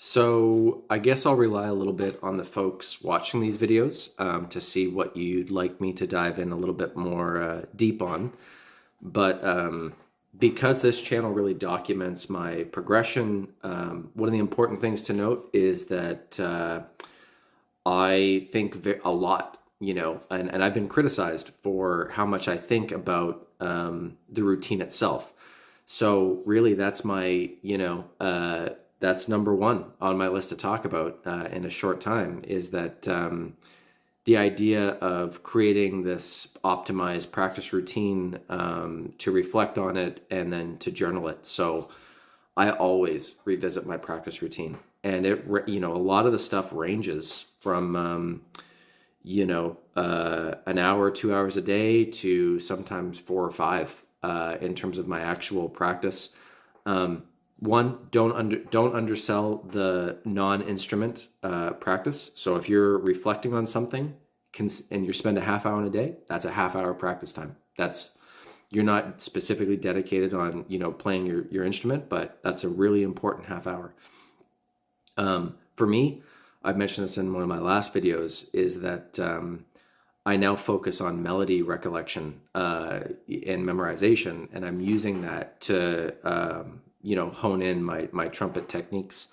So I guess I'll rely a little bit on the folks watching these videos to see what you'd like me to dive in a little bit more deep on. But because this channel really documents my progression, one of the important things to note is that I think a lot, and I've been criticized for how much I think about the routine itself. So really, that's that's number one on my list to talk about in a short time is that the idea of creating this optimized practice routine to reflect on it and then to journal it. So I always revisit my practice routine, and a lot of the stuff ranges from an hour, 2 hours a day to sometimes 4 or 5 in terms of my actual practice. One, don't undersell the non-instrument practice. So if you're reflecting on something and you spend a half hour in a day, that's a half-hour practice time. You're not specifically dedicated on playing your instrument, but that's a really important half hour. For me, I've mentioned this in one of my last videos, is that I now focus on melody recollection and memorization, and I'm using that to hone in my trumpet techniques.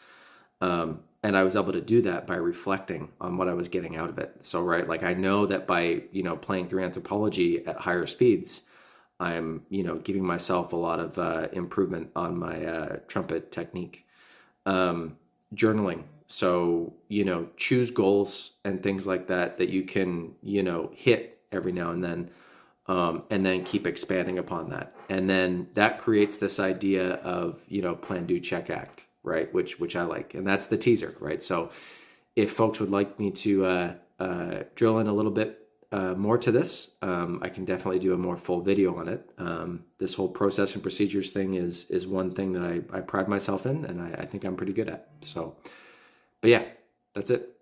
And I was able to do that by reflecting on what I was getting out of it. So, right, like I know that by playing through anthropology at higher speeds, I'm giving myself a lot of improvement on my trumpet technique. Journaling. So, choose goals and things like that you can, hit every now and then keep expanding upon that. And then that creates this idea of, plan, do, check, act, right? Which I like. And that's the teaser, right? So if folks would like me to drill in a little bit more to this, I can definitely do a more full video on it. This whole process and procedures thing is one thing that I pride myself in, and I think I'm pretty good at. So, but yeah, that's it.